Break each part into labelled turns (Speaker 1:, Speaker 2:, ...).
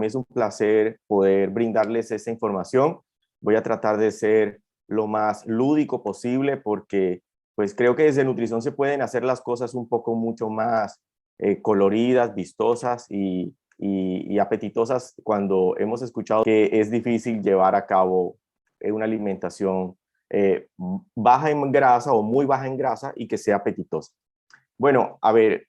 Speaker 1: mí es un placer poder brindarles esta información. Voy a tratar de ser lo más lúdico posible porque pues creo que desde nutrición se pueden hacer las cosas un poco mucho más coloridas, vistosas y apetitosas cuando hemos escuchado que es difícil llevar a cabo una alimentación baja en grasa o muy baja en grasa y que sea apetitosa. Bueno, a ver,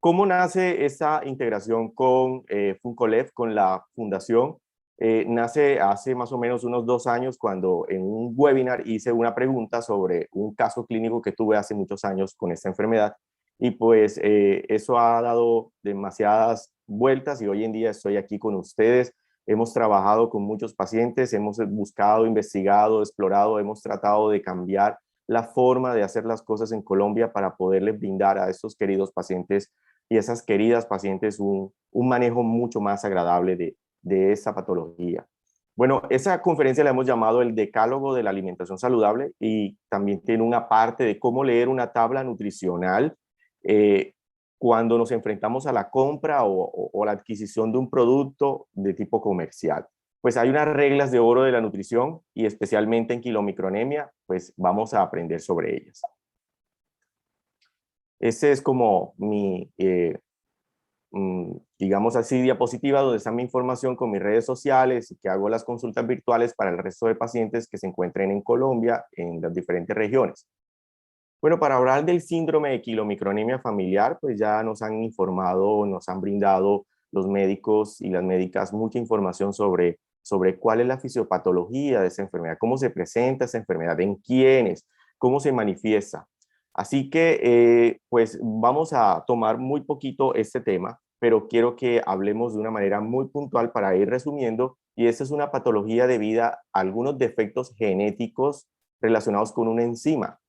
Speaker 1: ¿cómo nace esa integración con Funcolef, con la fundación? Nace hace más o menos unos 2 años cuando en un webinar hice una pregunta sobre un caso clínico que tuve hace muchos años con esta enfermedad y pues eso ha dado demasiadas vueltas y hoy en día estoy aquí con ustedes. Hemos trabajado con muchos pacientes, hemos buscado, investigado, explorado, hemos tratado de cambiar la forma de hacer las cosas en Colombia para poderles brindar a estos queridos pacientes y esas queridas pacientes un manejo mucho más agradable de esa patología. Bueno, esa conferencia la hemos llamado el Decálogo de la Alimentación Saludable y también tiene una parte de cómo leer una tabla nutricional cuando nos enfrentamos a la compra o la adquisición de un producto de tipo comercial. Pues hay unas reglas de oro de la nutrición y especialmente en kilomicronemia, pues vamos a aprender sobre ellas. Ese es como mi, digamos así, diapositiva donde está mi información con mis redes sociales y que hago las consultas virtuales para el resto de pacientes que se encuentren en Colombia, en las diferentes regiones. Bueno, para hablar del síndrome de kilomicronemia familiar, pues ya nos han informado, nos han brindado los médicos y las médicas mucha información sobre cuál es la fisiopatología de esa enfermedad, cómo se presenta esa enfermedad, en quiénes, cómo se manifiesta. Así que, pues vamos a tomar muy poquito este tema, pero quiero que hablemos de una manera muy puntual para ir resumiendo, y esta es una patología debido a algunos defectos genéticos relacionados con una enzima.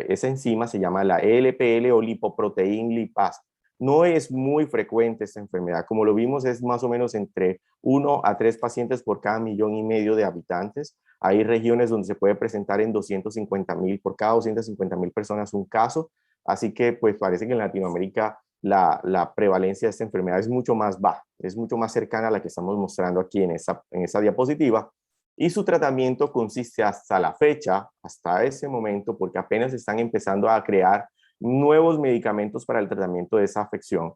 Speaker 1: Esa enzima se llama la LPL o lipoproteína lipasa. No es muy frecuente esta enfermedad, como lo vimos es más o menos entre 1 a 3 pacientes por cada 1,5 millones de habitantes. Hay regiones donde se puede presentar en 250,000, por cada 250,000 personas un caso, así que pues parece que en Latinoamérica la prevalencia de esta enfermedad es mucho más baja, es mucho más cercana a la que estamos mostrando aquí en esa diapositiva. Y su tratamiento consiste hasta la fecha, hasta ese momento, porque apenas están empezando a crear nuevos medicamentos para el tratamiento de esa afección.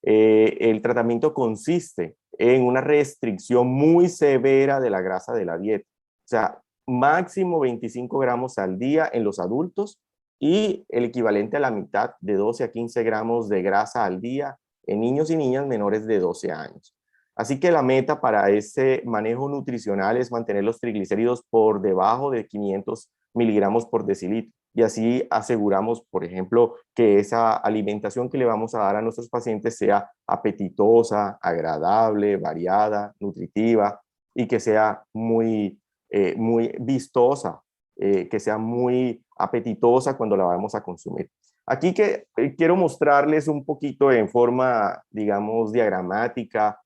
Speaker 1: El tratamiento consiste en una restricción muy severa de la grasa de la dieta. O sea, máximo 25 gramos al día en los adultos y el equivalente a la mitad de 12 a 15 gramos de grasa al día en niños y niñas menores de 12 años. Así que la meta para ese manejo nutricional es mantener los triglicéridos por debajo de 500 miligramos por decilitro. Y así aseguramos, por ejemplo, que esa alimentación que le vamos a dar a nuestros pacientes sea apetitosa, agradable, variada, nutritiva y que sea muy vistosa, que sea muy apetitosa cuando la vamos a consumir. Aquí que quiero mostrarles un poquito en forma, digamos, diagramática,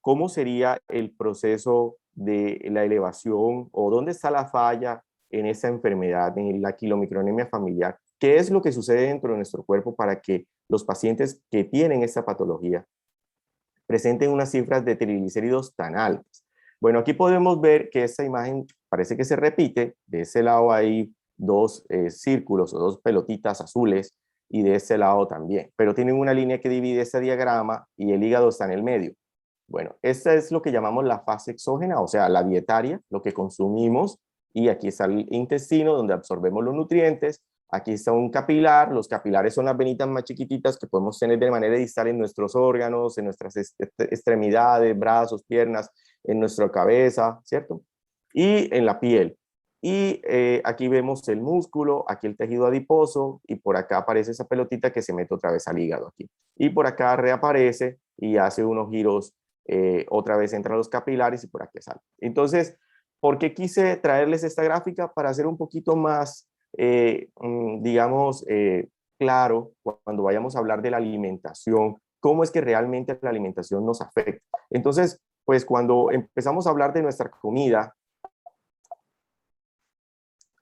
Speaker 1: cómo sería el proceso de la elevación o dónde está la falla en esa enfermedad, en la kilomicronemia familiar. ¿Qué es lo que sucede dentro de nuestro cuerpo para que los pacientes que tienen esta patología presenten unas cifras de triglicéridos tan altas? Bueno, aquí podemos ver que esta imagen parece que se repite. De ese lado hay dos círculos o dos pelotitas azules y de ese lado también, pero tienen una línea que divide este diagrama y el hígado está en el medio. Bueno, esta es lo que llamamos la fase exógena, o sea, la dietaria, lo que consumimos, y aquí está el intestino donde absorbemos los nutrientes. Aquí está un capilar, los capilares son las venitas más chiquititas que podemos tener de manera distal en nuestros órganos, en nuestras extremidades, brazos, piernas, en nuestra cabeza, ¿cierto? Y en la piel. Y aquí vemos el músculo, aquí el tejido adiposo, y por acá aparece esa pelotita que se mete otra vez al hígado aquí. Y por acá reaparece y hace unos giros, otra vez entran los capilares y por aquí sale. Entonces, ¿por qué quise traerles esta gráfica? Para hacer un poquito más, digamos, claro, cuando vayamos a hablar de la alimentación, cómo es que realmente la alimentación nos afecta. Entonces, pues cuando empezamos a hablar de nuestra comida,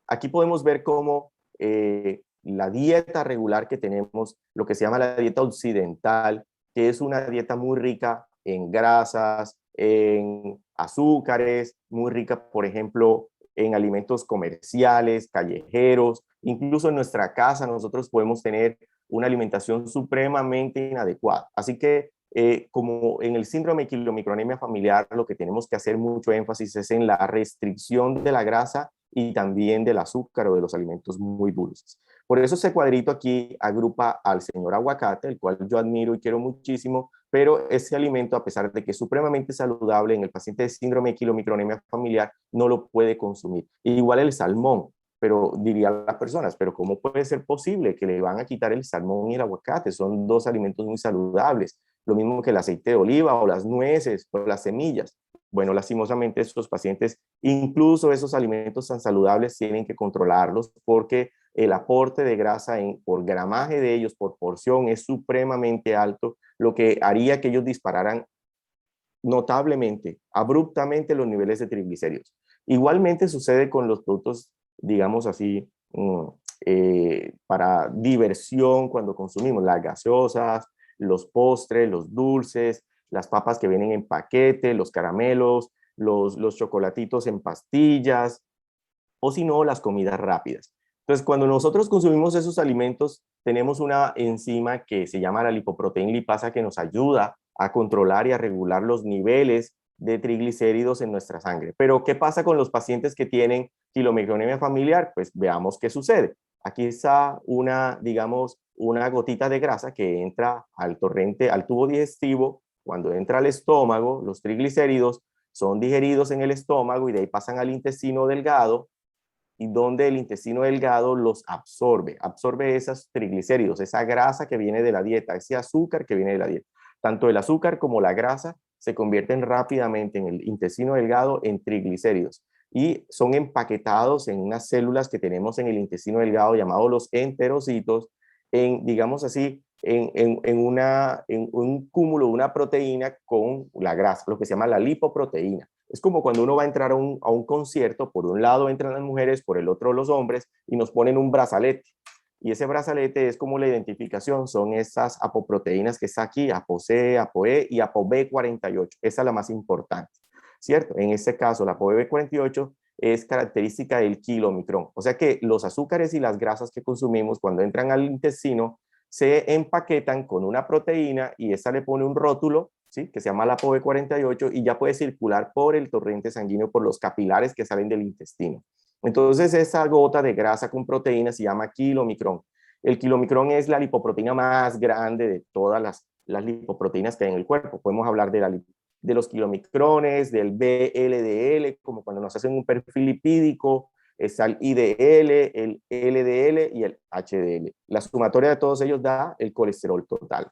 Speaker 1: aquí podemos ver cómo la dieta regular que tenemos, lo que se llama la dieta occidental, que es una dieta muy rica en grasas, en azúcares, muy rica, por ejemplo, en alimentos comerciales, callejeros, incluso en nuestra casa nosotros podemos tener una alimentación supremamente inadecuada. Así que como en el síndrome de quilomicronemia familiar, lo que tenemos que hacer mucho énfasis es en la restricción de la grasa y también del azúcar o de los alimentos muy dulces. Por eso ese cuadrito aquí agrupa al señor aguacate, el cual yo admiro y quiero muchísimo, pero ese alimento, a pesar de que es supremamente saludable en el paciente de síndrome de quilomicronemia familiar, no lo puede consumir. Igual el salmón, pero dirían las personas, pero ¿cómo puede ser posible que le van a quitar el salmón y el aguacate? Son dos alimentos muy saludables, lo mismo que el aceite de oliva o las nueces o las semillas. Bueno, lastimosamente estos pacientes, incluso esos alimentos tan saludables, tienen que controlarlos porque el aporte de grasa por gramaje de ellos, por porción, es supremamente alto, lo que haría que ellos dispararan notablemente, abruptamente los niveles de triglicéridos. Igualmente sucede con los productos, digamos así, para diversión cuando consumimos las gaseosas, los postres, los dulces, las papas que vienen en paquete, los caramelos, los chocolatitos en pastillas, o si no, las comidas rápidas. Entonces, cuando nosotros consumimos esos alimentos, tenemos una enzima que se llama la lipoproteína lipasa que nos ayuda a controlar y a regular los niveles de triglicéridos en nuestra sangre. Pero, ¿qué pasa con los pacientes que tienen quilomicronemia familiar? Pues veamos qué sucede. Aquí está una, digamos, una gotita de grasa que entra al torrente, al tubo digestivo. Cuando entra al estómago, los triglicéridos son digeridos en el estómago y de ahí pasan al intestino delgado, y donde el intestino delgado los absorbe esos triglicéridos, esa grasa que viene de la dieta, ese azúcar que viene de la dieta. Tanto el azúcar como la grasa se convierten rápidamente en el intestino delgado en triglicéridos y son empaquetados en unas células que tenemos en el intestino delgado llamados los enterocitos, en, digamos así, en un cúmulo de una proteína con la grasa, lo que se llama la lipoproteína. Es como cuando uno va a entrar a un concierto, por un lado entran las mujeres, por el otro los hombres, y nos ponen un brazalete. Y ese brazalete es como la identificación, son esas apoproteínas que está aquí, ApoC, ApoE y ApoB48. Esa es la más importante, ¿cierto? En este caso, la ApoB48 es característica del kilomicrón. O sea que los azúcares y las grasas que consumimos cuando entran al intestino se empaquetan con una proteína y esta le pone un rótulo, ¿sí?, que se llama la ApoB48 y ya puede circular por el torrente sanguíneo, por los capilares que salen del intestino. Entonces, esa gota de grasa con proteína se llama kilomicrón. El kilomicrón es la lipoproteína más grande de todas las lipoproteínas que hay en el cuerpo. Podemos hablar de los kilomicrones, del VLDL, como cuando nos hacen un perfil lipídico, está el IDL, el LDL y el HDL. La sumatoria de todos ellos da el colesterol total.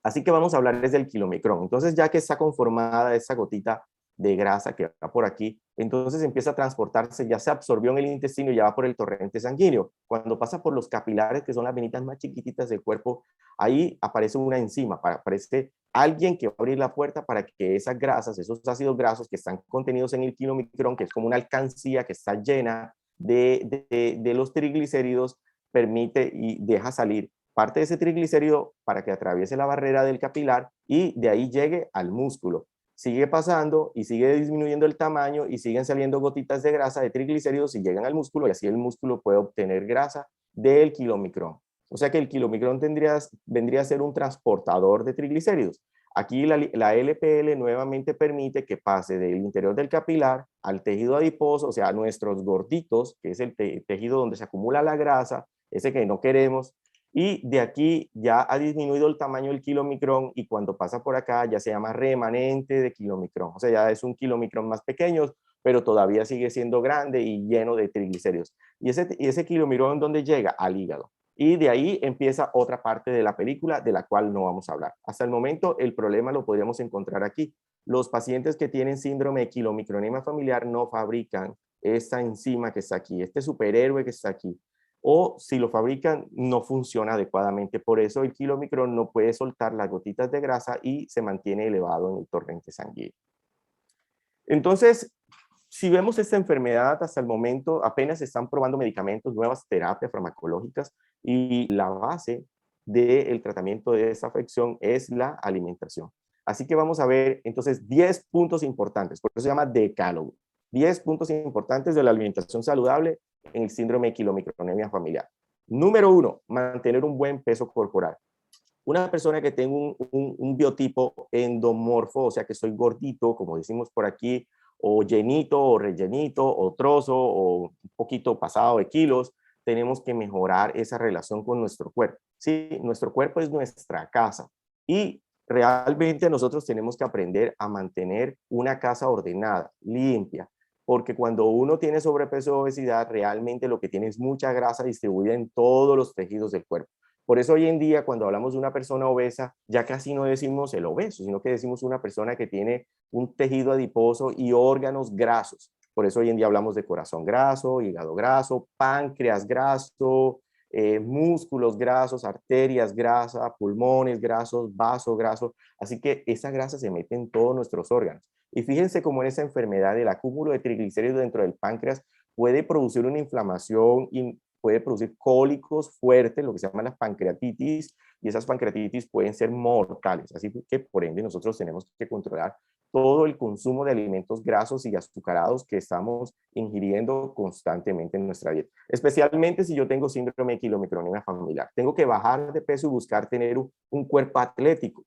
Speaker 1: Así que vamos a hablarles del kilomicrón. Entonces, ya que está conformada esa gotita de grasa que va por aquí, entonces empieza a transportarse, ya se absorbió en el intestino y ya va por el torrente sanguíneo. Cuando pasa por los capilares, que son las venitas más chiquititas del cuerpo, ahí aparece una enzima, aparece alguien que va a abrir la puerta para que esas grasas, esos ácidos grasos que están contenidos en el kilomicrón, que es como una alcancía que está llena de los triglicéridos, permite y deja salir parte de ese triglicérido para que atraviese la barrera del capilar y de ahí llegue al músculo. Sigue pasando y sigue disminuyendo el tamaño y siguen saliendo gotitas de grasa de triglicéridos y llegan al músculo y así el músculo puede obtener grasa del kilomicrón. O sea que el kilomicrón vendría a ser un transportador de triglicéridos. Aquí la LPL nuevamente permite que pase del interior del capilar al tejido adiposo, o sea, a nuestros gorditos, que es el tejido donde se acumula la grasa, ese que no queremos, y de aquí ya ha disminuido el tamaño del kilomicrón y cuando pasa por acá ya se llama remanente de kilomicrón. O sea, ya es un kilomicrón más pequeño, pero todavía sigue siendo grande y lleno de triglicéridos. Y ese kilomicrón, ¿dónde llega? Al hígado. Y de ahí empieza otra parte de la película de la cual no vamos a hablar. Hasta el momento el problema lo podríamos encontrar aquí. Los pacientes que tienen síndrome de quilomicronemia familiar no fabrican esta enzima que está aquí, este superhéroe que está aquí, o si lo fabrican no funciona adecuadamente. Por eso el kilomicrón no puede soltar las gotitas de grasa y se mantiene elevado en el torrente sanguíneo. Entonces, si vemos esta enfermedad hasta el momento, apenas se están probando medicamentos, nuevas terapias farmacológicas y la base del tratamiento de esta afección es la alimentación. Así que vamos a ver entonces 10 puntos importantes, por eso se llama decálogo. 10 puntos importantes de la alimentación saludable en el síndrome de quilomicronemia familiar. Número 1, mantener un buen peso corporal. Una persona que tenga un biotipo endomorfo, o sea que soy gordito, como decimos por aquí, o llenito, o rellenito, o trozo, o un poquito pasado de kilos, tenemos que mejorar esa relación con nuestro cuerpo. Sí, nuestro cuerpo es nuestra casa y realmente nosotros tenemos que aprender a mantener una casa ordenada, limpia, porque cuando uno tiene sobrepeso o obesidad, realmente lo que tiene es mucha grasa distribuida en todos los tejidos del cuerpo. Por eso hoy en día, cuando hablamos de una persona obesa, ya casi no decimos el obeso, sino que decimos una persona que tiene un tejido adiposo y órganos grasos. Por eso hoy en día hablamos de corazón graso, hígado graso, páncreas graso, músculos grasos, arterias grasas, pulmones grasos, vasos grasos. Así que esa grasa se mete en todos nuestros órganos. Y fíjense cómo en esa enfermedad el acúmulo de triglicéridos dentro del páncreas puede producir una inflamación y puede producir cólicos fuertes, lo que se llama la pancreatitis, y esas pancreatitis pueden ser mortales. Así que por ende nosotros tenemos que controlar todo el consumo de alimentos grasos y azucarados que estamos ingiriendo constantemente en nuestra dieta. Especialmente si yo tengo síndrome de quilomicronemia familiar. Tengo que bajar de peso y buscar tener un cuerpo atlético.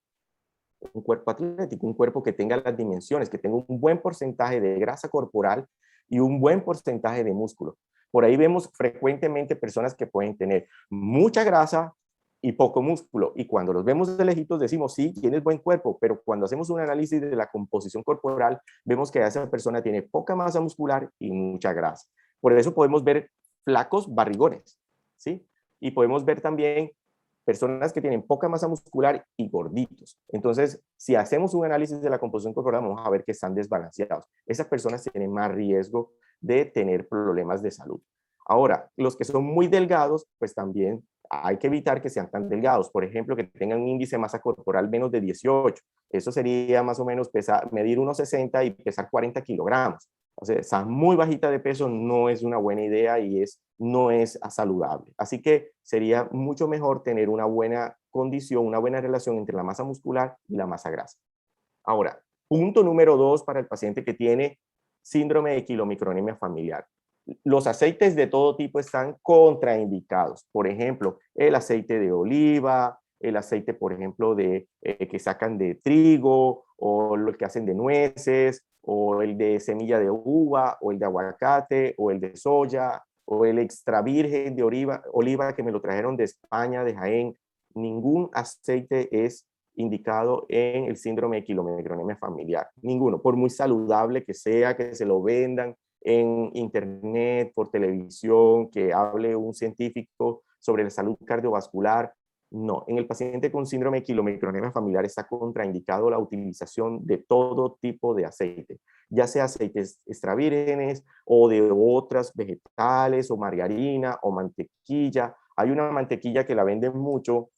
Speaker 1: Un cuerpo atlético, un cuerpo que tenga las dimensiones, que tenga un buen porcentaje de grasa corporal y un buen porcentaje de músculo. Por ahí vemos frecuentemente personas que pueden tener mucha grasa y poco músculo. Y cuando los vemos de lejitos decimos, sí, tienes buen cuerpo, pero cuando hacemos un análisis de la composición corporal, vemos que esa persona tiene poca masa muscular y mucha grasa. Por eso podemos ver flacos barrigones, ¿sí? Y podemos ver también personas que tienen poca masa muscular y gorditos. Entonces, si hacemos un análisis de la composición corporal, vamos a ver que están desbalanceados. Esas personas tienen más riesgo de tener problemas de salud. Ahora, los que son muy delgados, pues también hay que evitar que sean tan delgados. Por ejemplo, que tengan un índice de masa corporal menos de 18. Eso sería más o menos medir 1,60 y pesar 40 kilogramos. O sea, esa muy bajita de peso no es una buena idea y no es saludable. Así que sería mucho mejor tener una buena condición, una buena relación entre la masa muscular y la masa grasa. Ahora, punto número 2 para el paciente que tiene síndrome de quilomicronemia familiar. Los aceites de todo tipo están contraindicados. Por ejemplo, el aceite de oliva, el aceite, por ejemplo, que sacan de trigo, o lo que hacen de nueces, o el de semilla de uva, o el de aguacate, o el de soya, o el extra virgen de oliva que me lo trajeron de España, de Jaén. Ningún aceite es indicado en el síndrome de quilomicronemia familiar. Ninguno, por muy saludable que sea, que se lo vendan en internet, por televisión, que hable un científico sobre la salud cardiovascular. No, en el paciente con síndrome de quilomicronemia familiar está contraindicado la utilización de todo tipo de aceite, ya sea aceites extra vírgenes o de otras vegetales o margarina o mantequilla. Hay una mantequilla que la venden mucho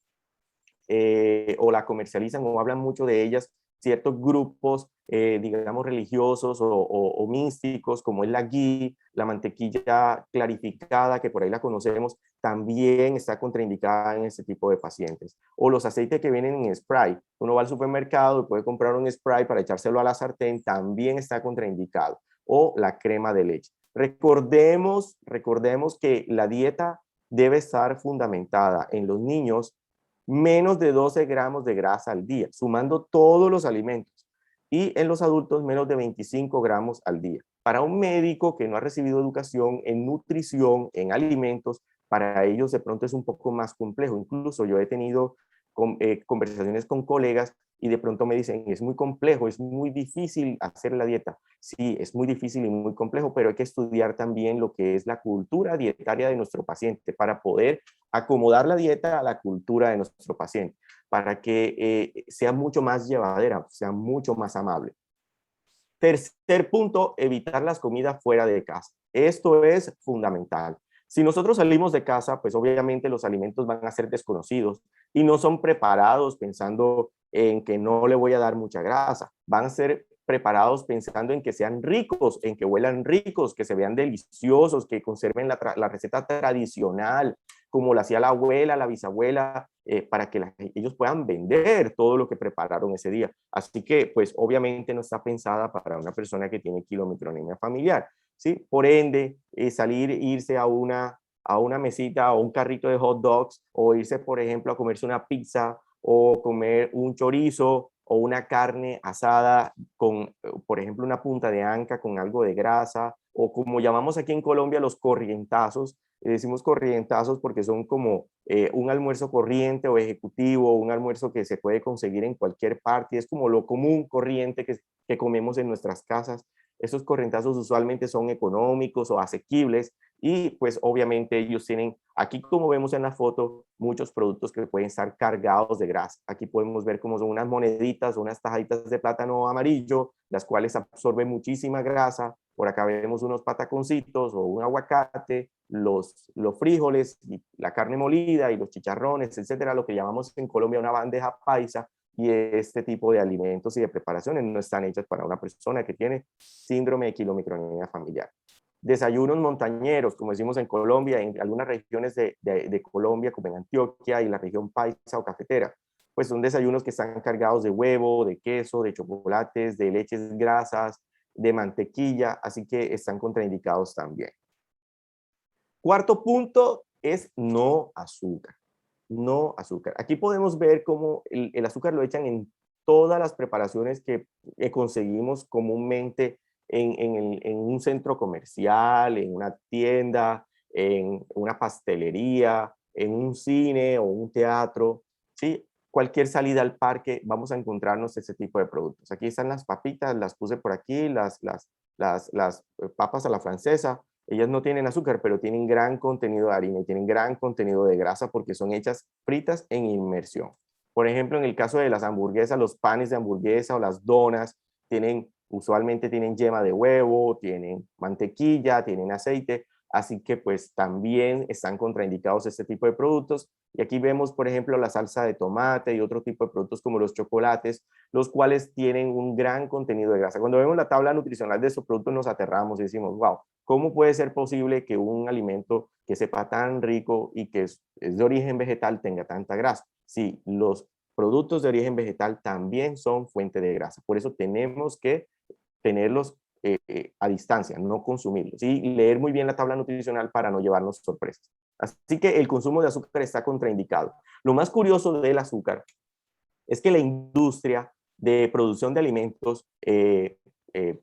Speaker 1: o la comercializan o hablan mucho de ellas ciertos grupos, digamos, religiosos o místicos, como es la ghee, la mantequilla clarificada, que por ahí la conocemos, también está contraindicada en este tipo de pacientes. O los aceites que vienen en spray. Uno va al supermercado y puede comprar un spray para echárselo a la sartén, también está contraindicado. O la crema de leche. Recordemos que la dieta debe estar fundamentada en los niños menos de 12 gramos de grasa al día, sumando todos los alimentos. Y en los adultos, menos de 25 gramos al día. Para un médico que no ha recibido educación en nutrición, en alimentos, para ellos de pronto es un poco más complejo. Incluso yo he tenido conversaciones con colegas y de pronto me dicen, es muy complejo, es muy difícil hacer la dieta. Sí, es muy difícil y muy complejo, pero hay que estudiar también lo que es la cultura dietaria de nuestro paciente para poder acomodar la dieta a la cultura de nuestro paciente, para que sea mucho más llevadera, sea mucho más amable. Tercer punto, evitar las comidas fuera de casa. Esto es fundamental. Si nosotros salimos de casa, pues obviamente los alimentos van a ser desconocidos y no son preparados pensando en que no le voy a dar mucha grasa. Van a ser preparados pensando en que sean ricos, en que huelan ricos, que se vean deliciosos, que conserven la receta tradicional, como lo hacía la abuela, la bisabuela, para que ellos puedan vender todo lo que prepararon ese día. Así que, pues, obviamente no está pensada para una persona que tiene kilomicronemia familiar, ¿sí? Por ende, irse a una mesita o un carrito de hot dogs, o irse, por ejemplo, a comerse una pizza o comer un chorizo o una carne asada con, por ejemplo, una punta de anca con algo de grasa, o como llamamos aquí en Colombia los corrientazos. Decimos corrientazos porque son como un almuerzo corriente o ejecutivo, un almuerzo que se puede conseguir en cualquier parte, es como lo común corriente que comemos en nuestras casas. Estos corrientazos usualmente son económicos o asequibles, y pues obviamente ellos tienen, aquí como vemos en la foto, muchos productos que pueden estar cargados de grasa. Aquí podemos ver cómo son unas moneditas o unas tajaditas de plátano amarillo, las cuales absorben muchísima grasa. Por acá vemos unos pataconcitos o un aguacate, los frijoles, y la carne molida y los chicharrones, etcétera, lo que llamamos en Colombia una bandeja paisa. Y este tipo de alimentos y de preparaciones no están hechas para una persona que tiene síndrome de kilomicronemia familiar. Desayunos montañeros, como decimos en Colombia, en algunas regiones de Colombia, como en Antioquia y la región paisa o cafetera, pues son desayunos que están cargados de huevo, de queso, de chocolates, de leches grasas, de mantequilla, así que están contraindicados también. Cuarto punto es no azúcar. No azúcar. Aquí podemos ver cómo el azúcar lo echan en todas las preparaciones que conseguimos comúnmente en un centro comercial, en una tienda, en una pastelería, en un cine o un teatro, ¿sí? Cualquier salida al parque vamos a encontrarnos ese tipo de productos. Aquí están las papitas, las puse por aquí, las papas a la francesa. Ellas no tienen azúcar, pero tienen gran contenido de harina y tienen gran contenido de grasa porque son hechas fritas en inmersión. Por ejemplo, en el caso de las hamburguesas, los panes de hamburguesa o las donas usualmente tienen yema de huevo, tienen mantequilla, tienen aceite, así que pues también están contraindicados este tipo de productos. Y aquí vemos, por ejemplo, la salsa de tomate y otro tipo de productos como los chocolates, los cuales tienen un gran contenido de grasa. Cuando vemos la tabla nutricional de estos productos nos aterramos y decimos, wow, ¿cómo puede ser posible que un alimento que sepa tan rico y que es de origen vegetal tenga tanta grasa? Sí, los productos de origen vegetal también son fuente de grasa. Por eso tenemos que tenerlos a distancia, no consumirlos, y leer muy bien la tabla nutricional para no llevarnos sorpresas. Así que el consumo de azúcar está contraindicado. Lo más curioso del azúcar es que la industria de producción de alimentos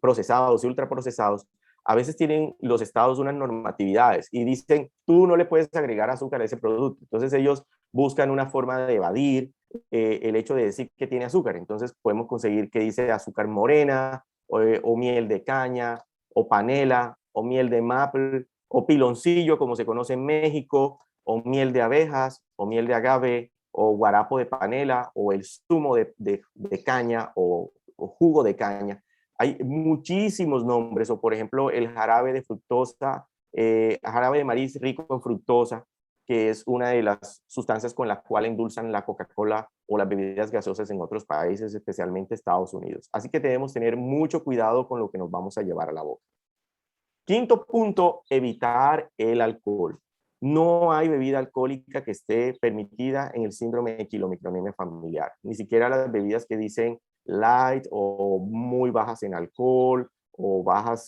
Speaker 1: procesados y ultraprocesados, a veces tienen los estados unas normatividades y dicen, tú no le puedes agregar azúcar a ese producto. Entonces ellos buscan una forma de evadir el hecho de decir que tiene azúcar. Entonces podemos conseguir que dice azúcar morena, o miel de caña, o panela, o miel de maple, o piloncillo, como se conoce en México, o miel de abejas, o miel de agave, o guarapo de panela, o el zumo de caña, o jugo de caña. Hay muchísimos nombres, o por ejemplo el jarabe de fructosa, jarabe de maíz rico en fructosa, que es una de las sustancias con la cual endulzan la Coca-Cola o las bebidas gaseosas en otros países, especialmente Estados Unidos. Así que debemos tener mucho cuidado con lo que nos vamos a llevar a la boca. Quinto punto, evitar el alcohol. No hay bebida alcohólica que esté permitida en el síndrome de kilomicronemia familiar. Ni siquiera las bebidas que dicen light o muy bajas en alcohol o bajas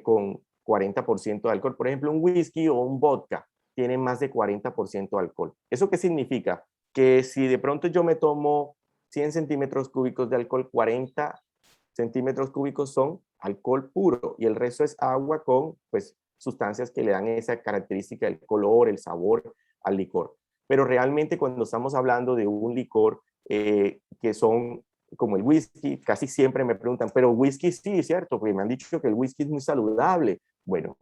Speaker 1: con 40% de alcohol. Por ejemplo, un whisky o un vodka tiene más de 40% de alcohol. ¿Eso qué significa? Que si de pronto yo me tomo 100 centímetros cúbicos de alcohol, 40 centímetros cúbicos son alcohol puro y el resto es agua con pues sustancias que le dan esa característica del color, el sabor al licor. Pero realmente cuando estamos hablando de un licor que son como el whisky, casi siempre me preguntan, pero whisky sí, ¿cierto? Porque me han dicho que el whisky es muy saludable. Bueno,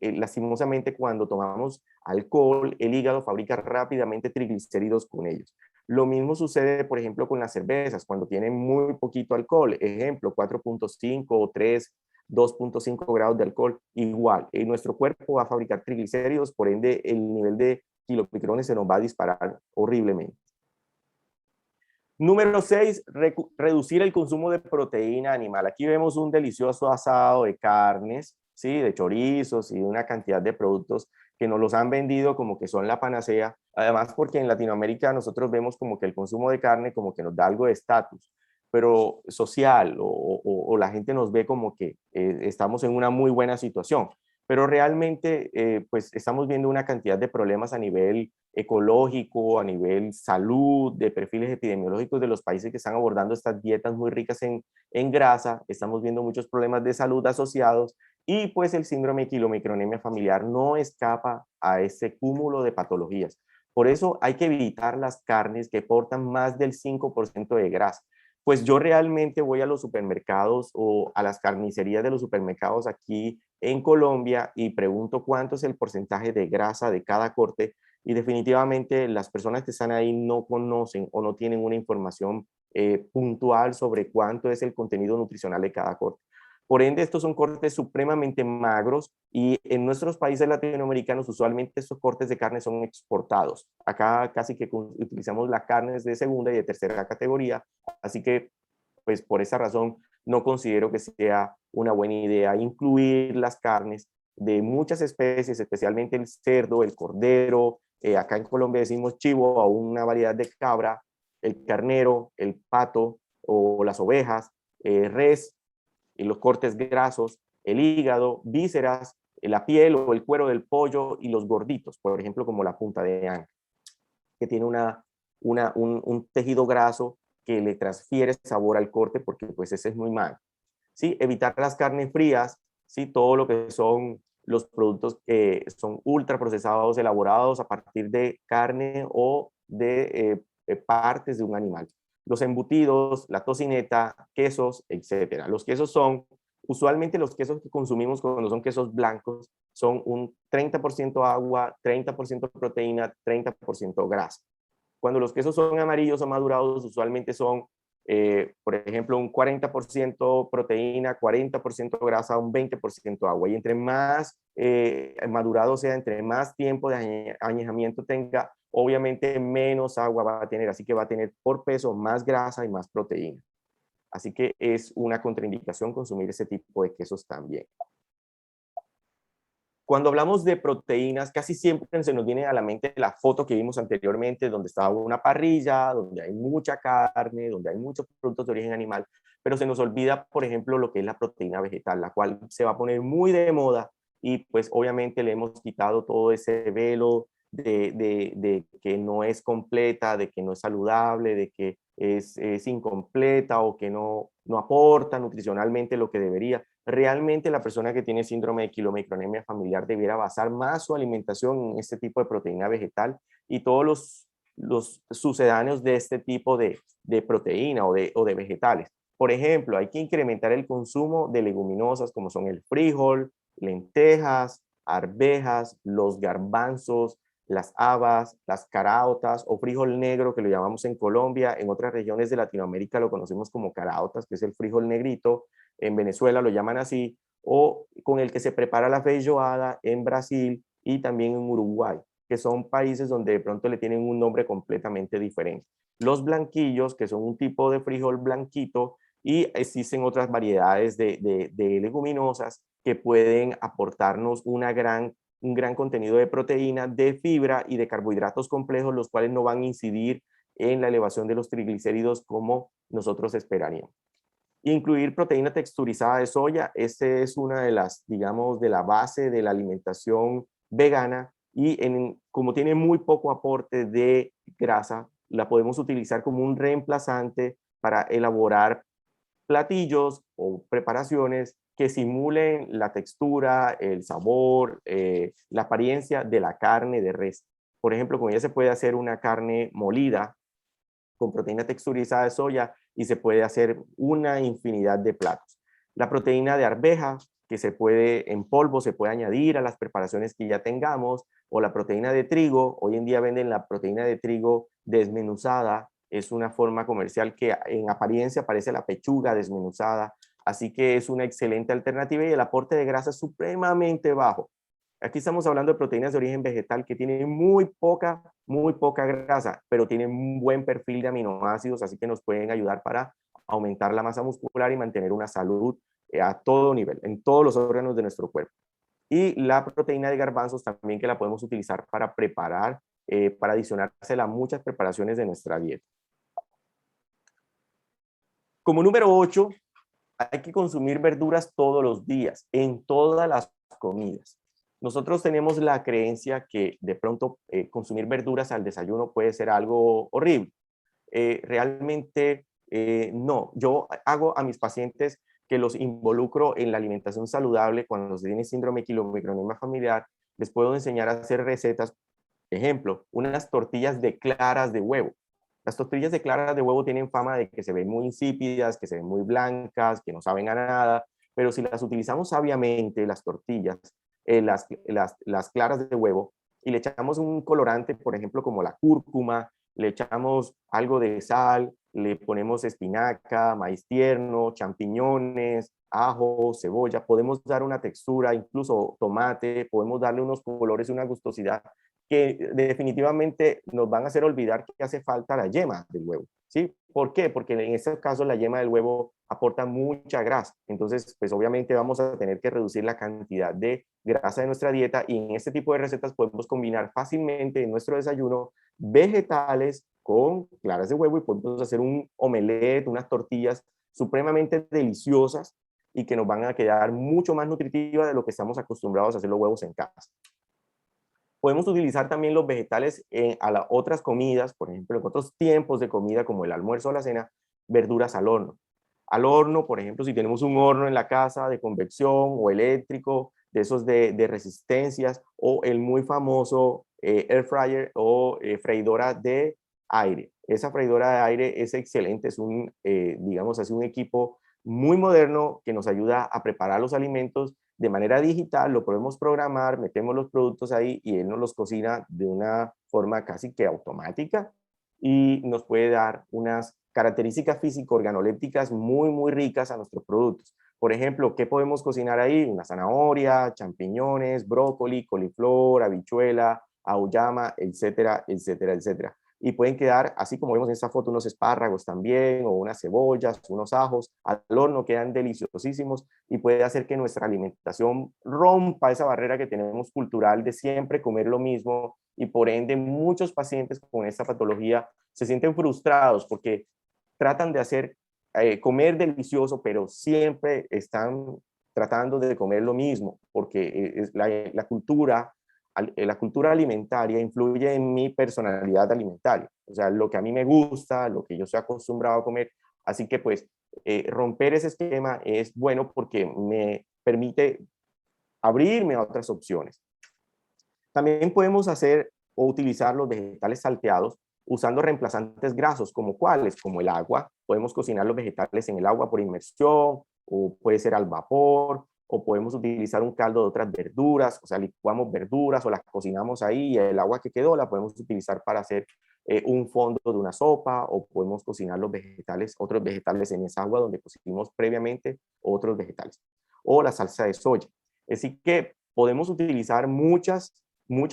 Speaker 1: lastimosamente cuando tomamos alcohol, el hígado fabrica rápidamente triglicéridos con ellos. Lo mismo sucede, por ejemplo, con las cervezas, cuando tienen muy poquito alcohol. Ejemplo, 4.5 o 3, 2.5 grados de alcohol. Igual, nuestro cuerpo va a fabricar triglicéridos, por ende, el nivel de kilopicrones se nos va a disparar horriblemente. Número 6, reducir el consumo de proteína animal. Aquí vemos un delicioso asado de carnes, ¿sí? De chorizos y una cantidad de productos que nos los han vendido como que son la panacea, además porque en Latinoamérica nosotros vemos como que el consumo de carne como que nos da algo de estatus, pero social, o la gente nos ve como que estamos en una muy buena situación, pero realmente pues estamos viendo una cantidad de problemas a nivel ecológico, a nivel salud, de perfiles epidemiológicos de los países que están abordando estas dietas muy ricas en grasa, estamos viendo muchos problemas de salud asociados y pues el síndrome de quilomicronemia familiar no escapa a ese cúmulo de patologías. Por eso hay que evitar las carnes que portan más del 5% de grasa. Pues yo realmente voy a los supermercados o a las carnicerías de los supermercados aquí en Colombia y pregunto cuánto es el porcentaje de grasa de cada corte y definitivamente las personas que están ahí no conocen o no tienen una información puntual sobre cuánto es el contenido nutricional de cada corte. Por ende, estos son cortes supremamente magros y en nuestros países latinoamericanos usualmente estos cortes de carne son exportados. Acá casi que utilizamos las carnes de segunda y de tercera categoría, así que pues por esa razón no considero que sea una buena idea incluir las carnes de muchas especies, especialmente el cerdo, el cordero, acá en Colombia decimos chivo a una variedad de cabra, el carnero, el pato o las ovejas, res, y los cortes grasos, el hígado, vísceras, la piel o el cuero del pollo y los gorditos, por ejemplo, como la punta de anca, que tiene un tejido graso que le transfiere sabor al corte porque pues ese es muy malo. ¿Sí? Evitar las carnes frías, ¿sí? Todo lo que son los productos que son ultra procesados, elaborados a partir de carne o de partes de un animal. Los embutidos, la tocineta, quesos, etcétera. Los quesos son, usualmente los quesos que consumimos cuando son quesos blancos, son un 30% agua, 30% proteína, 30% grasa. Cuando los quesos son amarillos o madurados, usualmente son, por ejemplo, un 40% proteína, 40% grasa, un 20% agua. Y entre más madurado sea, entre más tiempo de añejamiento tenga, obviamente menos agua va a tener. Así que va a tener por peso más grasa y más proteína. Así que es una contraindicación consumir ese tipo de quesos también. Cuando hablamos de proteínas, casi siempre se nos viene a la mente la foto que vimos anteriormente, donde estaba una parrilla, donde hay mucha carne, donde hay muchos productos de origen animal, pero se nos olvida, por ejemplo, lo que es la proteína vegetal, la cual se va a poner muy de moda y pues obviamente le hemos quitado todo ese velo de que no es completa, de que no es saludable, de que es incompleta o que no aporta nutricionalmente lo que debería. Realmente la persona que tiene síndrome de quilomicronemia familiar debiera basar más su alimentación en este tipo de proteína vegetal y todos los sucedáneos de este tipo de proteína o de vegetales. Por ejemplo, hay que incrementar el consumo de leguminosas como son el frijol, lentejas, arvejas, los garbanzos, las habas, las caraotas o frijol negro que lo llamamos en Colombia, en otras regiones de Latinoamérica lo conocemos como caraotas, que es el frijol negrito, en Venezuela lo llaman así, o con el que se prepara la feijoada en Brasil y también en Uruguay, que son países donde de pronto le tienen un nombre completamente diferente. Los blanquillos, que son un tipo de frijol blanquito, y existen otras variedades de leguminosas que pueden aportarnos un gran contenido de proteína, de fibra y de carbohidratos complejos, los cuales no van a incidir en la elevación de los triglicéridos como nosotros esperaríamos. Incluir proteína texturizada de soya, este es una de las, digamos, de la base de la alimentación vegana y como tiene muy poco aporte de grasa, la podemos utilizar como un reemplazante para elaborar platillos o preparaciones que simulen la textura, el sabor, la apariencia de la carne de res. Por ejemplo, con ella se puede hacer una carne molida con proteína texturizada de soya y se puede hacer una infinidad de platos. La proteína de arveja, que se puede en polvo, se puede añadir a las preparaciones que ya tengamos, o la proteína de trigo, hoy en día venden la proteína de trigo desmenuzada, es una forma comercial que en apariencia parece la pechuga desmenuzada, así que es una excelente alternativa y el aporte de grasa es supremamente bajo. Aquí estamos hablando de proteínas de origen vegetal que tienen muy poca grasa, pero tienen un buen perfil de aminoácidos, así que nos pueden ayudar para aumentar la masa muscular y mantener una salud a todo nivel, en todos los órganos de nuestro cuerpo. Y la proteína de garbanzos también, que la podemos utilizar para preparar, para adicionársela a muchas preparaciones de nuestra dieta. Como número 8, hay que consumir verduras todos los días, en todas las comidas. Nosotros tenemos la creencia que de pronto consumir verduras al desayuno puede ser algo horrible. Realmente no. Yo hago a mis pacientes que los involucro en la alimentación saludable cuando se tiene síndrome de quilomicronema familiar. Les puedo enseñar a hacer recetas. Ejemplo, unas tortillas de claras de huevo. Las tortillas de claras de huevo tienen fama de que se ven muy insípidas, que se ven muy blancas, que no saben a nada, pero si las utilizamos sabiamente, las tortillas, las claras de huevo, y le echamos un colorante, por ejemplo, como la cúrcuma, le echamos algo de sal, le ponemos espinaca, maíz tierno, champiñones, ajo, cebolla, podemos dar una textura, incluso tomate, podemos darle unos colores y una gustosidad que definitivamente nos van a hacer olvidar que hace falta la yema del huevo, ¿sí? ¿Por qué? Porque en este caso la yema del huevo aporta mucha grasa, entonces pues obviamente vamos a tener que reducir la cantidad de grasa de nuestra dieta, y en este tipo de recetas podemos combinar fácilmente en nuestro desayuno vegetales con claras de huevo, y podemos hacer un omelette, unas tortillas supremamente deliciosas y que nos van a quedar mucho más nutritivas de lo que estamos acostumbrados a hacer los huevos en casa. Podemos utilizar también los vegetales a las otras comidas, por ejemplo, en otros tiempos de comida como el almuerzo o la cena, verduras al horno. Al horno, por ejemplo, si tenemos un horno en la casa de convección o eléctrico, de esos de resistencias, o el muy famoso air fryer o freidora de aire. Esa freidora de aire es excelente, es un, digamos así, un equipo muy moderno que nos ayuda a preparar los alimentos de manera digital. Lo podemos programar, metemos los productos ahí y él nos los cocina de una forma casi que automática, y nos puede dar unas características físico-organolépticas muy, muy ricas a nuestros productos. Por ejemplo, ¿qué podemos cocinar ahí? Una zanahoria, champiñones, brócoli, coliflor, habichuela, auyama, etcétera, etcétera, etcétera. Y pueden quedar, así como vemos en esta foto, unos espárragos también, o unas cebollas, unos ajos, al horno, quedan deliciosísimos, y puede hacer que nuestra alimentación rompa esa barrera que tenemos cultural de siempre comer lo mismo, y por ende muchos pacientes con esta patología se sienten frustrados porque tratan de hacer comer delicioso, pero siempre están tratando de comer lo mismo, porque la cultura alimentaria influye en mi personalidad alimentaria, o sea, lo que a mí me gusta, lo que yo estoy acostumbrado a comer. Así que pues romper ese esquema es bueno porque me permite abrirme a otras opciones. También podemos hacer o utilizar los vegetales salteados usando reemplazantes grasos, como cuáles, como el agua. Podemos cocinar los vegetales en el agua por inmersión, o puede ser al vapor, o podemos utilizar un caldo de otras verduras, o sea, licuamos verduras o las cocinamos ahí, y el agua que quedó la podemos utilizar para hacer un fondo de una sopa, o podemos cocinar los vegetales, otros vegetales en esa agua donde cocinamos previamente otros vegetales. O la salsa de soya. Así que podemos utilizar muchas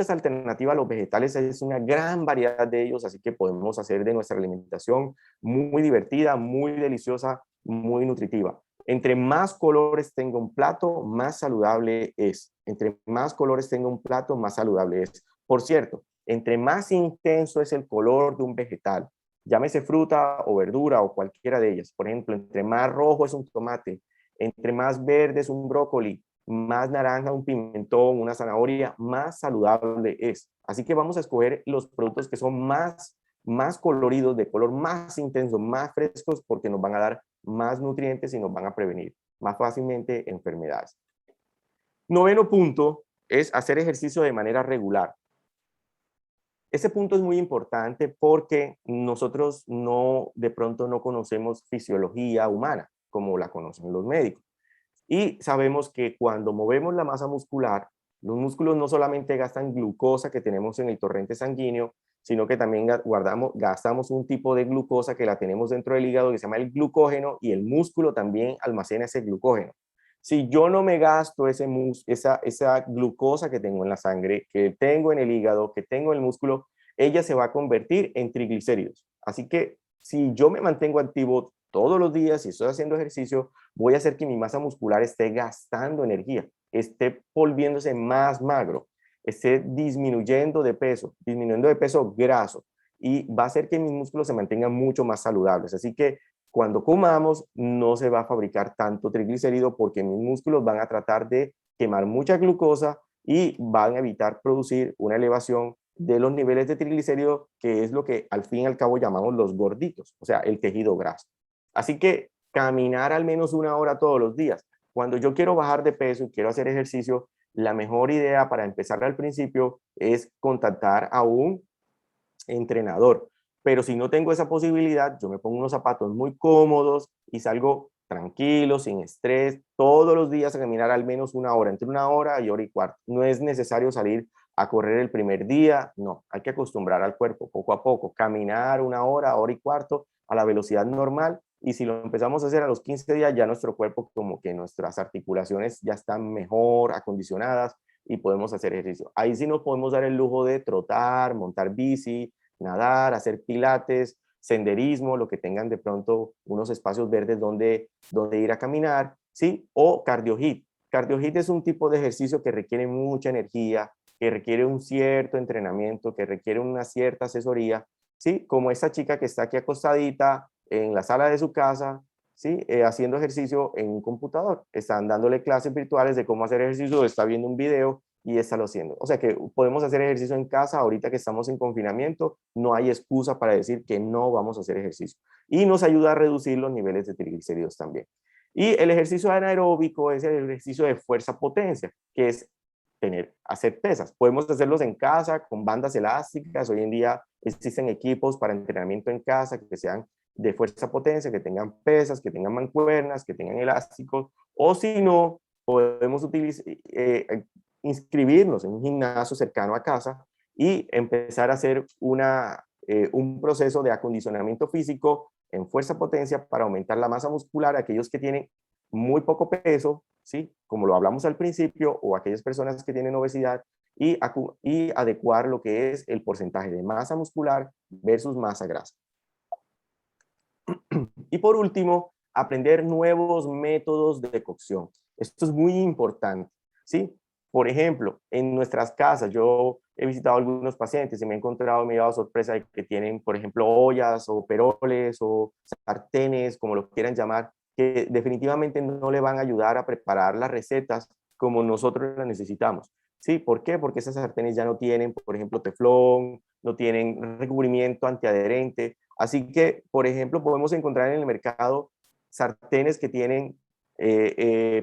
Speaker 1: alternativas a los vegetales, es una gran variedad de ellos, así que podemos hacer de nuestra alimentación muy divertida, muy deliciosa, muy nutritiva. Entre más colores tenga un plato, más saludable es. Entre más colores tenga un plato, más saludable es. Por cierto, entre más intenso es el color de un vegetal, llámese fruta o verdura o cualquiera de ellas, por ejemplo, entre más rojo es un tomate, entre más verde es un brócoli, más naranja un pimentón, una zanahoria, más saludable es. Así que vamos a escoger los productos que son más coloridos, de color más intenso, más frescos, porque nos van a dar más nutrientes y nos van a prevenir más fácilmente enfermedades. Noveno punto es hacer ejercicio de manera regular. Ese punto es muy importante porque nosotros de pronto no conocemos fisiología humana como la conocen los médicos. Y sabemos que cuando movemos la masa muscular, los músculos no solamente gastan glucosa que tenemos en el torrente sanguíneo, sino que también gastamos un tipo de glucosa que la tenemos dentro del hígado, que se llama el glucógeno, y el músculo también almacena ese glucógeno. Si yo no me gasto esa glucosa que tengo en la sangre, que tengo en el hígado, que tengo en el músculo, ella se va a convertir en triglicéridos. Así que si yo me mantengo activo todos los días y estoy haciendo ejercicio, voy a hacer que mi masa muscular esté gastando energía. esté volviéndose más magro, esté disminuyendo de peso graso, y va a hacer que mis músculos se mantengan mucho más saludables. Así que cuando comamos no se va a fabricar tanto triglicérido porque mis músculos van a tratar de quemar mucha glucosa y van a evitar producir una elevación de los niveles de triglicéridos, que es lo que al fin y al cabo llamamos los gorditos, o sea, el tejido graso. Así que caminar al menos 1 hora todos los días. Cuando yo quiero bajar de peso y quiero hacer ejercicio, la mejor idea para empezar al principio es contactar a un entrenador. Pero si no tengo esa posibilidad, yo me pongo unos zapatos muy cómodos y salgo tranquilo, sin estrés, todos los días a caminar al menos 1 hora, entre 1 hora y 1 hora y cuarto. No es necesario salir a correr el primer día, no, hay que acostumbrar al cuerpo poco a poco, caminar 1 hora, 1 hora y cuarto a la velocidad normal, y si lo empezamos a hacer a los 15 días, ya nuestro cuerpo, como que nuestras articulaciones ya están mejor acondicionadas y podemos hacer ejercicio. Ahí sí nos podemos dar el lujo de trotar, montar bici, nadar, hacer pilates, senderismo, lo que tengan de pronto unos espacios verdes donde ir a caminar, ¿sí? O cardio hit. Cardio hit es un tipo de ejercicio que requiere mucha energía, que requiere un cierto entrenamiento, que requiere una cierta asesoría, ¿sí? Como esta chica que está aquí acostadita en la sala de su casa, ¿sí? Haciendo ejercicio en un computador. Están dándole clases virtuales de cómo hacer ejercicio, está viendo un video y está lo haciendo. O sea que podemos hacer ejercicio en casa ahorita que estamos en confinamiento, no hay excusa para decir que no vamos a hacer ejercicio. Y nos ayuda a reducir los niveles de triglicéridos también. Y el ejercicio anaeróbico es el ejercicio de fuerza-potencia, que es hacer pesas. Podemos hacerlos en casa con bandas elásticas. Hoy en día existen equipos para entrenamiento en casa que sean de fuerza-potencia, que tengan pesas, que tengan mancuernas, que tengan elásticos, o si no, podemos inscribirnos en un gimnasio cercano a casa y empezar a hacer un proceso de acondicionamiento físico en fuerza-potencia para aumentar la masa muscular a aquellos que tienen muy poco peso, ¿sí? Como lo hablamos al principio, o aquellas personas que tienen obesidad, y adecuar lo que es el porcentaje de masa muscular versus masa grasa. Y por último, aprender nuevos métodos de cocción. Esto es muy importante, ¿sí? Por ejemplo, en nuestras casas, yo he visitado a algunos pacientes y me he encontrado, me he dado sorpresa de que tienen, por ejemplo, ollas o peroles o sartenes, como lo quieran llamar, que definitivamente no le van a ayudar a preparar las recetas como nosotros las necesitamos. ¿Sí? ¿Por qué? Porque esas sartenes ya no tienen, por ejemplo, teflón, no tienen recubrimiento antiadherente. Así que, por ejemplo, podemos encontrar en el mercado sartenes que tienen,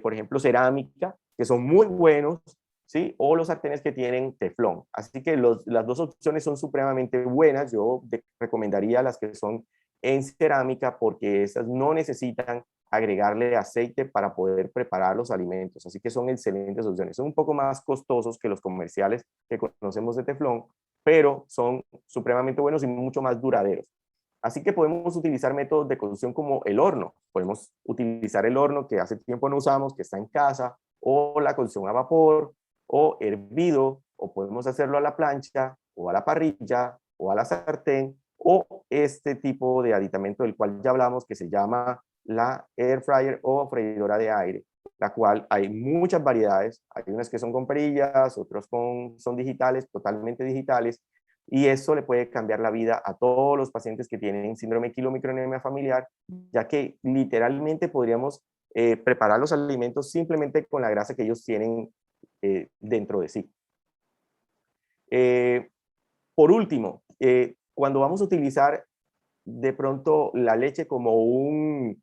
Speaker 1: por ejemplo, cerámica, que son muy buenos, ¿sí? O los sartenes que tienen teflón. Así que las dos opciones son supremamente buenas. Yo recomendaría las que son en cerámica porque esas no necesitan agregarle aceite para poder preparar los alimentos. Así que son excelentes opciones. Son un poco más costosos que los comerciales que conocemos de teflón, pero son supremamente buenos y mucho más duraderos. Así que podemos utilizar métodos de cocción como el horno. Podemos utilizar el horno que hace tiempo no usamos, que está en casa, o la cocción a vapor, o hervido, o podemos hacerlo a la plancha, o a la parrilla, o a la sartén, o este tipo de aditamento del cual ya hablamos, que se llama la air fryer o freidora de aire, la cual hay muchas variedades. Hay unas que son con perillas, otros son digitales, totalmente digitales, y eso le puede cambiar la vida a todos los pacientes que tienen síndrome quilomicronemia familiar, ya que literalmente podríamos preparar los alimentos simplemente con la grasa que ellos tienen dentro de sí. Por último, cuando vamos a utilizar de pronto la leche como un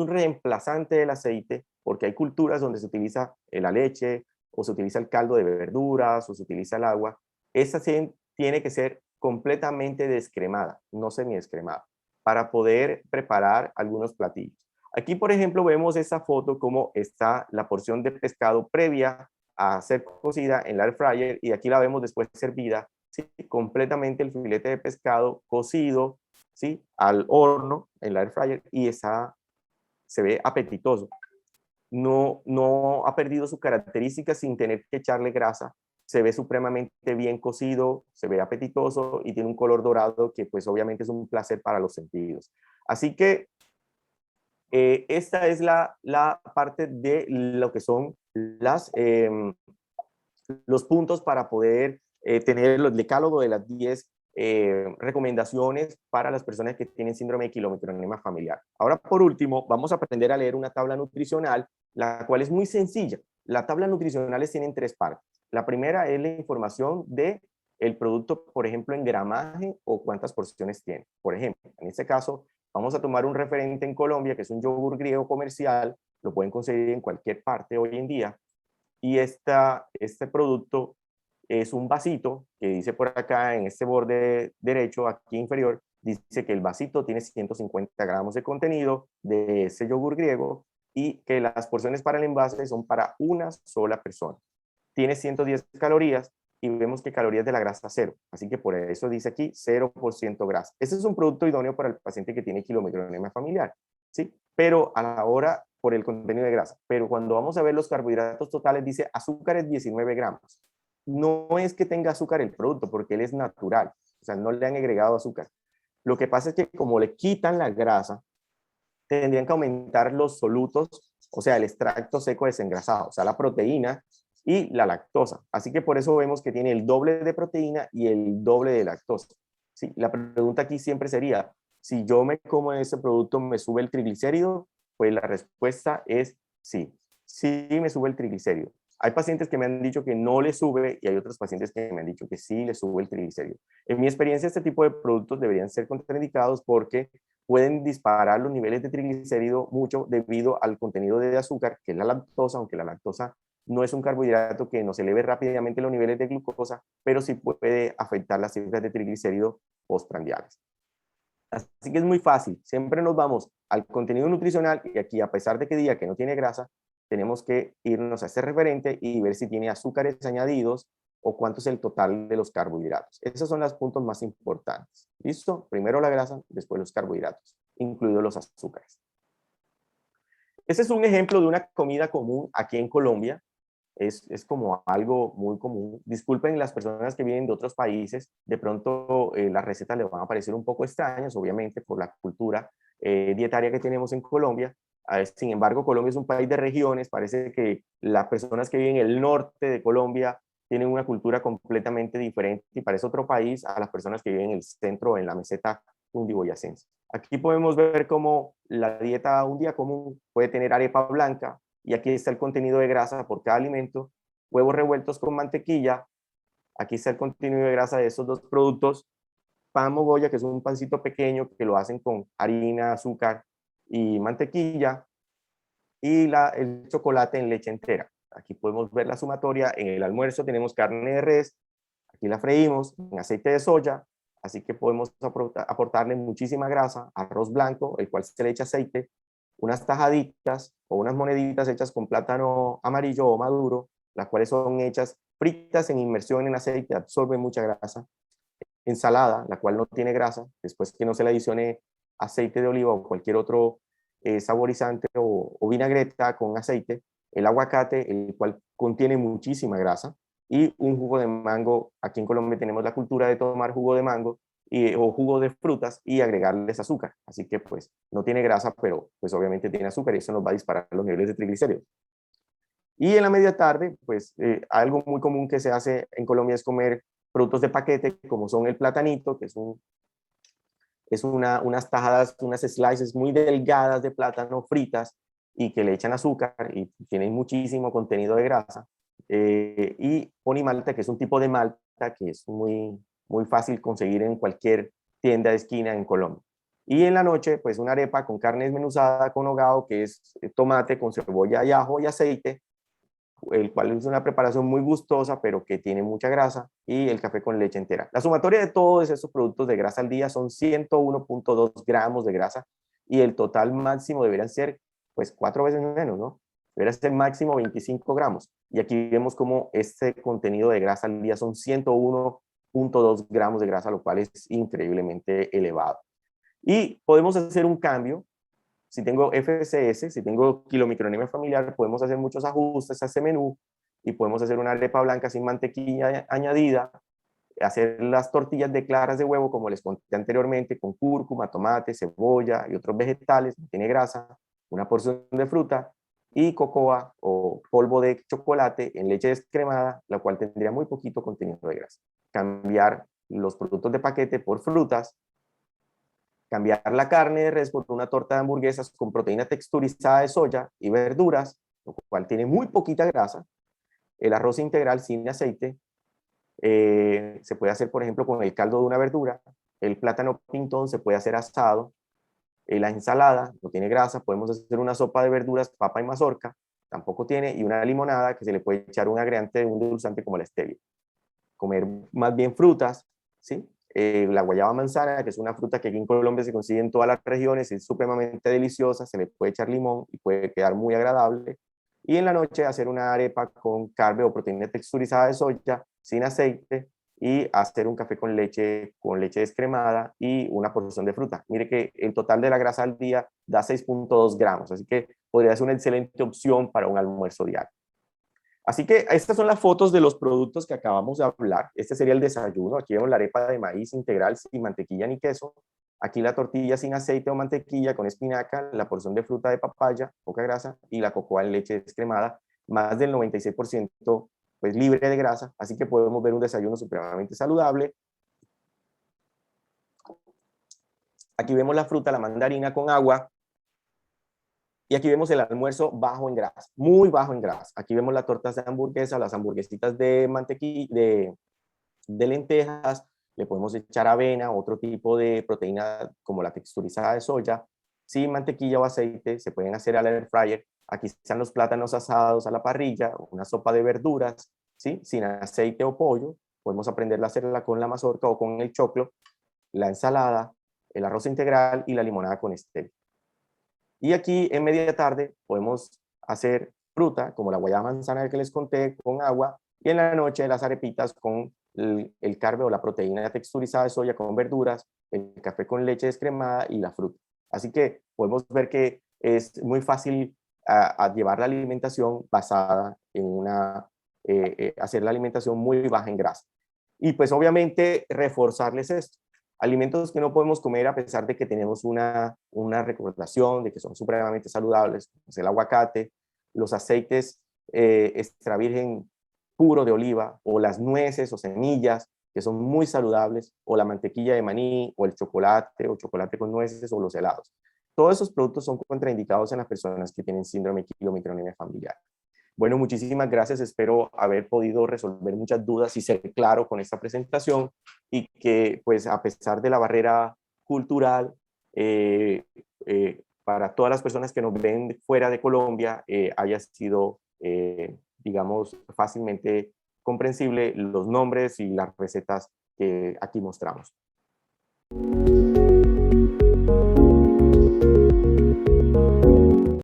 Speaker 1: reemplazante del aceite, porque hay culturas donde se utiliza la leche, o se utiliza el caldo de verduras, o se utiliza el agua, esa tiene que ser completamente descremada, no semidescremada, para poder preparar algunos platillos. Aquí, por ejemplo, vemos esta foto como está la porción de pescado previa a ser cocida en la air fryer, y aquí la vemos después servida, ¿sí? Completamente el filete de pescado cocido, ¿sí? Al horno en la air fryer, y se ve apetitoso. No ha perdido su característica sin tener que echarle grasa. Se ve supremamente bien cocido, se ve apetitoso y tiene un color dorado que pues obviamente es un placer para los sentidos. Así que esta es la parte de lo que son los puntos para poder tener el decálogo de las 10 recomendaciones para las personas que tienen síndrome de quilomicronema familiar. Ahora, por último, vamos a aprender a leer una tabla nutricional, la cual es muy sencilla. Las tablas nutricionales tienen 3 partes. La primera es la información de el producto, por ejemplo, en gramaje o cuántas porciones tiene. Por ejemplo, en este caso, vamos a tomar un referente en Colombia, que es un yogur griego comercial, lo pueden conseguir en cualquier parte hoy en día, y este producto es un vasito que dice por acá en este borde derecho, aquí inferior, dice que el vasito tiene 150 gramos de contenido de ese yogur griego y que las porciones para el envase son para una sola persona. Tiene 110 calorías y vemos que calorías de la grasa cero. Así que por eso dice aquí 0% grasa. Este es un producto idóneo para el paciente que tiene quilomicronema familiar, ¿sí? Pero a la hora por el contenido de grasa. Pero cuando vamos a ver los carbohidratos totales, dice azúcares 19 gramos. No es que tenga azúcar el producto, porque él es natural. O sea, no le han agregado azúcar. Lo que pasa es que como le quitan la grasa, tendrían que aumentar los solutos, o sea, el extracto seco desengrasado, o sea, la proteína y la lactosa. Así que por eso vemos que tiene el doble de proteína y el doble de lactosa. ¿Sí? La pregunta aquí siempre sería, si yo me como ese producto, ¿me sube el triglicérido? Pues la respuesta es sí. Sí me sube el triglicérido. Hay pacientes que me han dicho que no le sube y hay otros pacientes que me han dicho que sí le sube el triglicérido. En mi experiencia, este tipo de productos deberían ser contraindicados porque pueden disparar los niveles de triglicérido mucho debido al contenido de azúcar, que es la lactosa, aunque la lactosa no es un carbohidrato que nos eleve rápidamente los niveles de glucosa, pero sí puede afectar las cifras de triglicérido postprandiales. Así que es muy fácil, siempre nos vamos al contenido nutricional y aquí, a pesar de que diga que no tiene grasa, tenemos que irnos a este referente y ver si tiene azúcares añadidos o cuánto es el total de los carbohidratos. Esos son los puntos más importantes. ¿Listo? Primero la grasa, después los carbohidratos, incluidos los azúcares. Este es un ejemplo de una comida común aquí en Colombia. Es como algo muy común. Disculpen las personas que vienen de otros países, de pronto las recetas les van a parecer un poco extrañas, obviamente por la cultura dietaria que tenemos en Colombia. Sin embargo, Colombia es un país de regiones, parece que las personas que viven en el norte de Colombia tienen una cultura completamente diferente y parece otro país a las personas que viven en el centro, en la meseta cundiboyacense. Aquí podemos ver cómo la dieta un día común puede tener arepa blanca, y aquí está el contenido de grasa por cada alimento, huevos revueltos con mantequilla, aquí está el contenido de grasa de esos dos productos, pan mogolla, que es un pancito pequeño que lo hacen con harina, azúcar y mantequilla, y el chocolate en leche entera. Aquí podemos ver la sumatoria. En el almuerzo tenemos carne de res, aquí la freímos en aceite de soya, así que podemos aportarle muchísima grasa, arroz blanco, el cual se le echa aceite, unas tajaditas o unas moneditas hechas con plátano amarillo o maduro, las cuales son hechas fritas en inmersión en aceite, absorben mucha grasa. Ensalada, la cual no tiene grasa, después que no se le adicione aceite de oliva o cualquier otro saborizante o vinagreta con aceite. El aguacate, el cual contiene muchísima grasa, y un jugo de mango. Aquí en Colombia tenemos la cultura de tomar jugo de mango o jugo de frutas y agregarles azúcar. Así que pues no tiene grasa, pero pues obviamente tiene azúcar y eso nos va a disparar los niveles de triglicéridos. Y en la media tarde, pues algo muy común que se hace en Colombia es comer productos de paquete, como son el platanito, que es unas tajadas, unas slices muy delgadas de plátano fritas y que le echan azúcar y tienen muchísimo contenido de grasa. Y ponimalta, que es un tipo de malta que es muy fácil conseguir en cualquier tienda de esquina en Colombia. Y en la noche, pues una arepa con carne desmenuzada con hogao, que es tomate con cebolla y ajo y aceite, el cual es una preparación muy gustosa, pero que tiene mucha grasa, y el café con leche entera. La sumatoria de todos esos productos de grasa al día son 101.2 gramos de grasa, y el total máximo deberían ser, pues, 4 veces menos, ¿no? Debería ser máximo 25 gramos. Y aquí vemos como este contenido de grasa al día son 101.2 gramos de grasa, lo cual es increíblemente elevado. Y podemos hacer un cambio. Si tengo FCS, si tengo quilomicronemia familiar, podemos hacer muchos ajustes a ese menú y podemos hacer una arepa blanca sin mantequilla añadida, hacer las tortillas de claras de huevo, como les conté anteriormente, con cúrcuma, tomate, cebolla y otros vegetales, no tiene grasa, una porción de fruta y cocoa o polvo de chocolate en leche descremada, la cual tendría muy poquito contenido de grasa. Cambiar los productos de paquete por frutas, cambiar la carne de res por una torta de hamburguesas con proteína texturizada de soya y verduras, lo cual tiene muy poquita grasa, el arroz integral sin aceite, se puede hacer, por ejemplo, con el caldo de una verdura, el plátano pintón se puede hacer asado, la ensalada no tiene grasa, podemos hacer una sopa de verduras, papa y mazorca, tampoco tiene, y una limonada que se le puede echar un agregante, un endulzante como la stevia. Comer más bien frutas, ¿sí? La guayaba manzana, que es una fruta que aquí en Colombia se consigue en todas las regiones, es supremamente deliciosa, se le puede echar limón y puede quedar muy agradable. Y en la noche hacer una arepa con carne o proteína texturizada de soya, sin aceite, y hacer un café con leche descremada y una porción de fruta. Mire que el total de la grasa al día da 6.2 gramos, así que podría ser una excelente opción para un almuerzo diario. Así que estas son las fotos de los productos que acabamos de hablar. Este sería el desayuno. Aquí vemos la arepa de maíz integral sin mantequilla ni queso. Aquí la tortilla sin aceite o mantequilla con espinaca, la porción de fruta de papaya, poca grasa, y la cocoa en leche descremada, más del 96% pues libre de grasa. Así que podemos ver un desayuno supremamente saludable. Aquí vemos la fruta, la mandarina con agua. Y aquí vemos el almuerzo bajo en grasa, muy bajo en grasa. Aquí vemos las tortas de hamburguesa, las hamburguesitas de mantequilla, de lentejas, le podemos echar avena, otro tipo de proteína como la texturizada de soya, sin mantequilla o aceite, se pueden hacer al air fryer. Aquí están los plátanos asados a la parrilla, una sopa de verduras, ¿sí? Sin aceite o pollo, podemos aprender a hacerla con la mazorca o con el choclo, la ensalada, el arroz integral y la limonada con stevia. Y aquí en media tarde podemos hacer fruta, como la guayaba manzana que les conté, con agua, y en la noche las arepitas con el carbo o la proteína texturizada de soya con verduras, el café con leche descremada y la fruta. Así que podemos ver que es muy fácil a llevar la alimentación basada en hacer la alimentación muy baja en grasa. Y pues obviamente reforzarles esto. Alimentos que no podemos comer a pesar de que tenemos una recomendación de que son supremamente saludables, como el aguacate, los aceites extra virgen puro de oliva, o las nueces o semillas, que son muy saludables, o la mantequilla de maní, o el chocolate, o chocolate con nueces, o los helados. Todos esos productos son contraindicados en las personas que tienen síndrome quilomicronemia familiar. Bueno, muchísimas gracias. Espero haber podido resolver muchas dudas y ser claro con esta presentación y que, pues, a pesar de la barrera cultural, para todas las personas que nos ven fuera de Colombia, haya sido, digamos, fácilmente comprensible los nombres y las recetas que aquí mostramos.